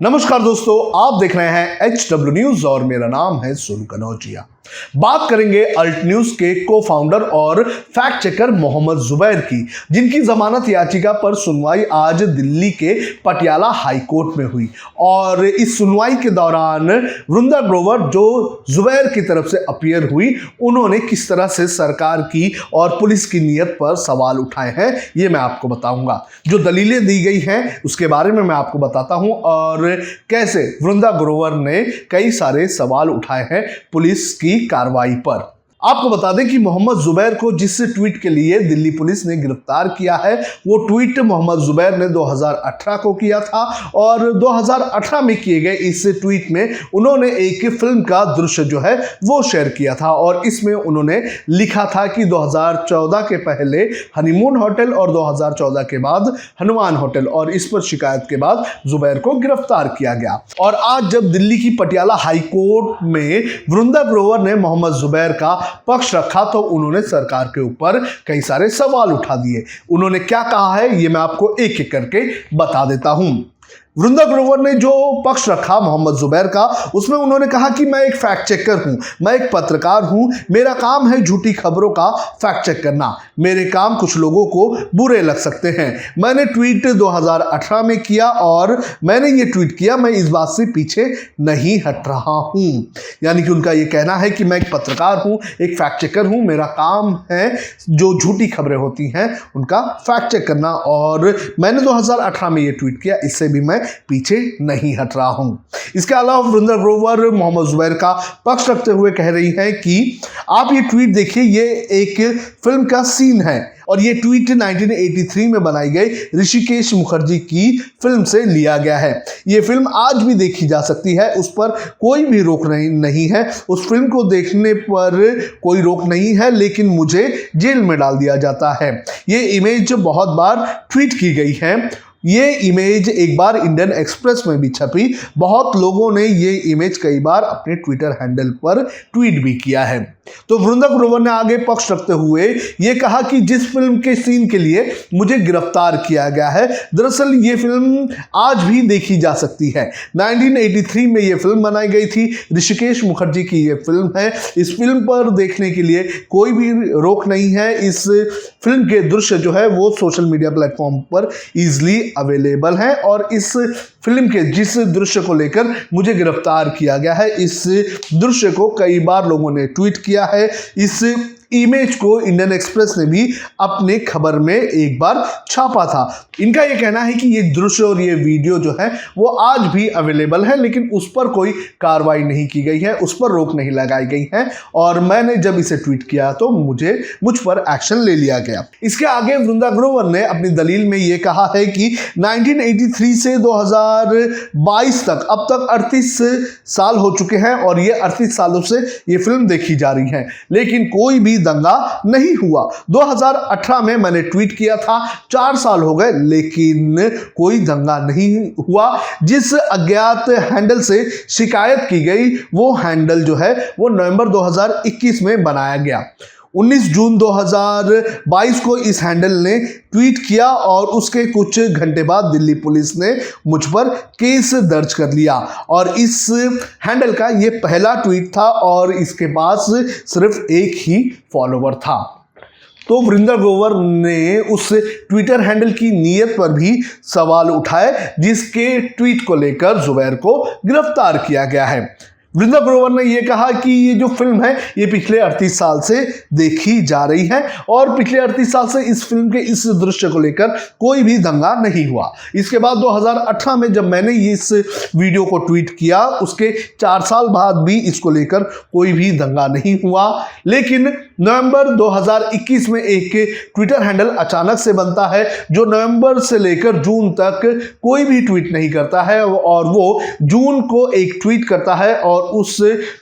नमस्कार दोस्तों, आप देख रहे हैं HW न्यूज और मेरा नाम है सुन कनौजिया। बात करेंगे अल्ट न्यूज के को फाउंडर और फैक्ट चेकर मोहम्मद जुबैर की, जिनकी जमानत याचिका पर सुनवाई आज दिल्ली के पटियाला हाई कोर्ट में हुई। और इस सुनवाई के दौरान वृंदा ग्रोवर जो जुबैर की तरफ से अपीयर हुई, उन्होंने किस तरह से सरकार की और पुलिस की नीयत पर सवाल उठाए हैं, ये मैं आपको बताऊंगा। जो दलीलें दी गई हैं उसके बारे में मैं आपको बताता हूं और कैसे वृंदा ग्रोवर ने कई सारे सवाल उठाए हैं पुलिस की कार्रवाई पर। आपको बता दें कि मोहम्मद जुबैर को जिस ट्वीट के लिए दिल्ली पुलिस ने गिरफ्तार किया है, वो ट्वीट मोहम्मद जुबैर ने 2018 को किया था। और 2018 में किए गए इस ट्वीट में उन्होंने एक फिल्म का दृश्य जो है वो शेयर किया था और इसमें उन्होंने लिखा था कि 2014 के पहले हनीमून होटल और 2014 के बाद हनुमान होटल, और इस पर शिकायत के बाद जुबैर को गिरफ्तार किया गया। और आज जब दिल्ली की पटियाला हाई कोर्ट में वृंदा ग्रोवर ने मोहम्मद जुबैर का पक्ष रखा तो उन्होंने सरकार के ऊपर कई सारे सवाल उठा दिए। उन्होंने क्या कहा है ये मैं आपको एक एक करके बता देता हूं। वृंदा ग्रोवर ने जो पक्ष रखा मोहम्मद जुबैर का, उसमें उन्होंने कहा कि मैं एक फैक्ट चेकर हूं, मैं एक पत्रकार हूं, मेरा काम है झूठी खबरों का फैक्ट चेक करना। मेरे काम कुछ लोगों को बुरे लग सकते हैं। मैंने ट्वीट 2018 में किया और मैंने ये ट्वीट किया, मैं इस बात से पीछे नहीं हट रहा हूं। यानी कि उनका ये कहना है कि मैं एक पत्रकार हूं, एक फैक्ट चेकर हूं, मेरा काम है जो झूठी खबरें होती हैं उनका फैक्ट चेक करना, और मैंने 2018 में ये ट्वीट किया, इससे भी मैं पीछे नहीं हट रहा हूं। इसके अलावा वृंदा ग्रोवर मोहम्मद जुबैर का पक्ष रखते हुए कह रही हैं कि आप ये ट्वीट देखिए, ये एक फिल्म का सीन है और ये ट्वीट 1983 में बनाई गई ऋषिकेश मुखर्जी की फिल्म से लिया गया है। ये फिल्म आज भी देखी जा सकती है, उस पर कोई भी रोक नहीं है। उस फिल्म को देखने पर कोई रोक नहीं है, लेकिन मुझे जेल में डाल दिया जाता है। ये इमेज बहुत बार ट्वीट की गई है। ये इमेज एक बार इंडियन एक्सप्रेस में भी छपी। बहुत लोगों ने ये इमेज कई बार अपने ट्विटर हैंडल पर ट्वीट भी किया है। तो वृंदा ग्रोवर ने आगे पक्ष रखते हुए ये कहा कि जिस फिल्म के सीन के लिए मुझे गिरफ्तार किया गया है, दरअसल ये फिल्म आज भी देखी जा सकती है। 1983 में ये फिल्म बनाई गई थी, ऋषिकेश मुखर्जी की ये फिल्म है। इस फिल्म पर देखने के लिए कोई भी रोक नहीं है। इस फिल्म के दृश्य जो है वो सोशल मीडिया प्लेटफॉर्म पर ईजिली अवेलेबल है और इस फिल्म के जिस दृश्य को लेकर मुझे गिरफ्तार किया गया है, इस दृश्य को कई बार लोगों ने ट्वीट किया है। इस इमेज को इंडियन एक्सप्रेस ने भी अपने खबर में एक बार छापा था। इनका यह कहना है कि ये दृश्य और ये वीडियो जो है वो आज भी अवेलेबल है, लेकिन उस पर कोई कार्रवाई नहीं की गई है, उस पर रोक नहीं लगाई गई है और मैंने जब इसे ट्वीट किया तो मुझ पर एक्शन ले लिया गया। इसके आगे वृंदा ग्रोवर ने अपनी दलील में ये कहा है कि 1983 से 2022 तक अब तक 38 साल हो चुके हैं और ये 38 सालों से ये फिल्म देखी जा रही है, लेकिन कोई भी दंगा नहीं हुआ। 2018 में मैंने ट्वीट किया था, 4 साल हो गए लेकिन कोई दंगा नहीं हुआ। जिस अज्ञात हैंडल से शिकायत की गई वो हैंडल जो है वो नवंबर 2021 में बनाया गया। 19 जून 2022 को इस हैंडल ने ट्वीट किया और उसके कुछ घंटे बाद दिल्ली पुलिस ने मुझ पर केस दर्ज कर लिया और इस हैंडल का ये पहला ट्वीट था और इसके पास सिर्फ एक ही फॉलोवर था। तो वृंदा ग्रोवर ने उस ट्विटर हैंडल की नीयत पर भी सवाल उठाए जिसके ट्वीट को लेकर जुबैर को गिरफ्तार किया गया है। वृंदा ग्रोवर ने यह कहा कि ये जो फिल्म है ये पिछले 38 साल से देखी जा रही है और पिछले 38 साल से इस फिल्म के इस दृश्य को लेकर कोई भी दंगा नहीं हुआ। इसके बाद 2018 में जब मैंने इस वीडियो को ट्वीट किया, उसके 4 साल बाद भी इसको लेकर कोई भी दंगा नहीं हुआ। लेकिन नवंबर 2021 में एक ट्विटर हैंडल अचानक से बनता है जो नवंबर से लेकर जून तक कोई भी ट्वीट नहीं करता है और वो जून को एक ट्वीट करता है और उस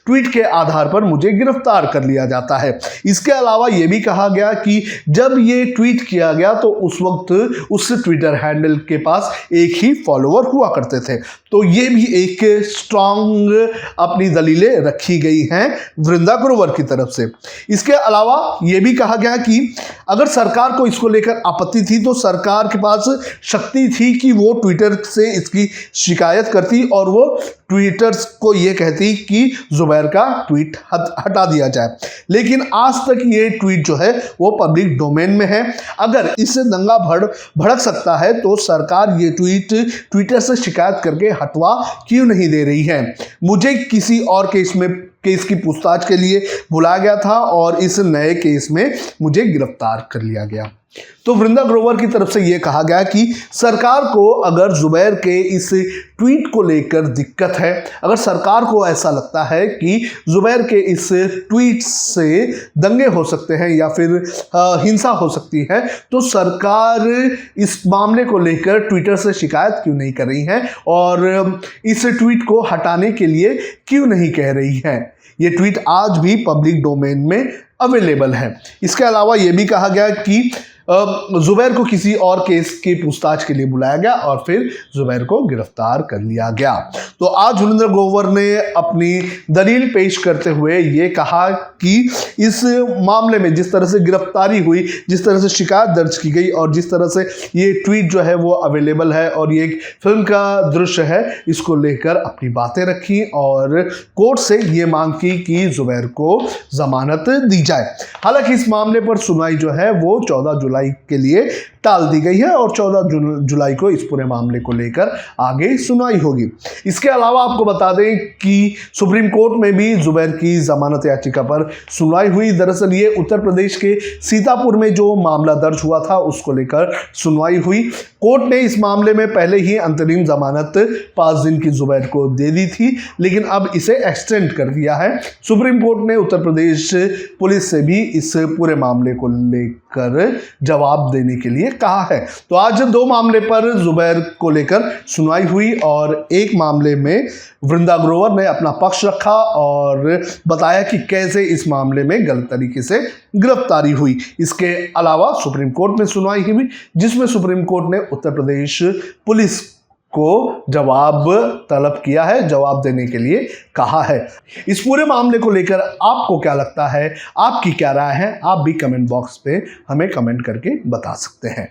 ट्वीट के आधार पर मुझे गिरफ्तार कर लिया जाता है। इसके अलावा यह भी कहा गया कि जब ये ट्वीट किया गया तो उस वक्त उस ट्विटर हैंडल के पास एक ही फॉलोवर हुआ करते थे। तो ये भी एक स्ट्रांग अपनी दलीलें रखी गई हैं वृंदा ग्रोवर की तरफ से। इसके अलावा यह भी कहा गया कि अगर सरकार को इसको लेकर आपत्ति थी तो सरकार के पास शक्ति थी कि वो ट्विटर से इसकी शिकायत करती और वो ट्विटर्स को ये कहती कि जुबैर का ट्वीट हटा दिया जाए। लेकिन आज तक ये ट्वीट जो है वो पब्लिक डोमेन में है। अगर इससे दंगा भड़क सकता है तो सरकार ये ट्वीट ट्विटर से शिकायत करके हटवा क्यों नहीं दे रही है। मुझे किसी और केस की पूछताछ के लिए बुलाया गया था और इस नए केस में मुझे गिरफ्तार कर लिया गया। तो वृंदा ग्रोवर की तरफ से यह कहा गया कि सरकार को अगर जुबैर के इस ट्वीट को लेकर दिक्कत है, अगर सरकार को ऐसा लगता है कि जुबैर के इस ट्वीट से दंगे हो सकते हैं या फिर हिंसा हो सकती है, तो सरकार इस मामले को लेकर ट्विटर से शिकायत क्यों नहीं कर रही है और इस ट्वीट को हटाने के लिए क्यों नहीं कह रही है। ये ट्वीट आज भी पब्लिक डोमेन में अवेलेबल है। इसके अलावा यह भी कहा गया कि जुबैर को किसी और केस की पूछताछ के लिए बुलाया गया और फिर जुबैर को गिरफ्तार कर लिया गया। तो आज वृंदा ग्रोवर ने अपनी दलील पेश करते हुए ये कहा कि इस मामले में जिस तरह से गिरफ्तारी हुई, जिस तरह से शिकायत दर्ज की गई और जिस तरह से ये ट्वीट जो है वो अवेलेबल है और ये एक फिल्म का दृश्य है, इसको लेकर अपनी बातें रखी और कोर्ट से ये मांग की कि जुबैर को जमानत दी जाए। हालांकि इस मामले पर सुनवाई जो है वो 14 जुलाई के लिए टाल दी गई है और 14 जुलाई को इस पूरे मामले को लेकर आगे सुनवाई होगी। इसके अलावा आपको बता दें कि सुप्रीम कोर्ट में भी जुबैर की जमानत याचिका पर सुनवाई हुई। दरअसल ये उत्तर प्रदेश के सीतापुर में जो मामला दर्ज हुआ था उसको लेकर सुनवाई हुई। कोर्ट ने इस मामले में पहले ही अंतरिम जमानत 5 दिन की जुबैर को दे दी थी, लेकिन अब इसे एक्सटेंड कर दिया है। सुप्रीम कोर्ट ने उत्तर प्रदेश पुलिस से भी इस पूरे मामले को लेकर जवाब देने के लिए कहा है। तो आज 2 मामले पर जुबैर को लेकर सुनवाई हुई और एक मामले में वृंदा ग्रोवर ने अपना पक्ष रखा और बताया कि कैसे इस मामले में गलत तरीके से गिरफ्तारी हुई। इसके अलावा सुप्रीम कोर्ट में सुनवाई हुई जिसमें सुप्रीम कोर्ट ने उत्तर प्रदेश पुलिस को जवाब तलब किया है, जवाब देने के लिए कहा है। इस पूरे मामले को लेकर आपको क्या लगता है, आपकी क्या राय है, आप भी कमेंट बॉक्स पे हमें कमेंट करके बता सकते हैं।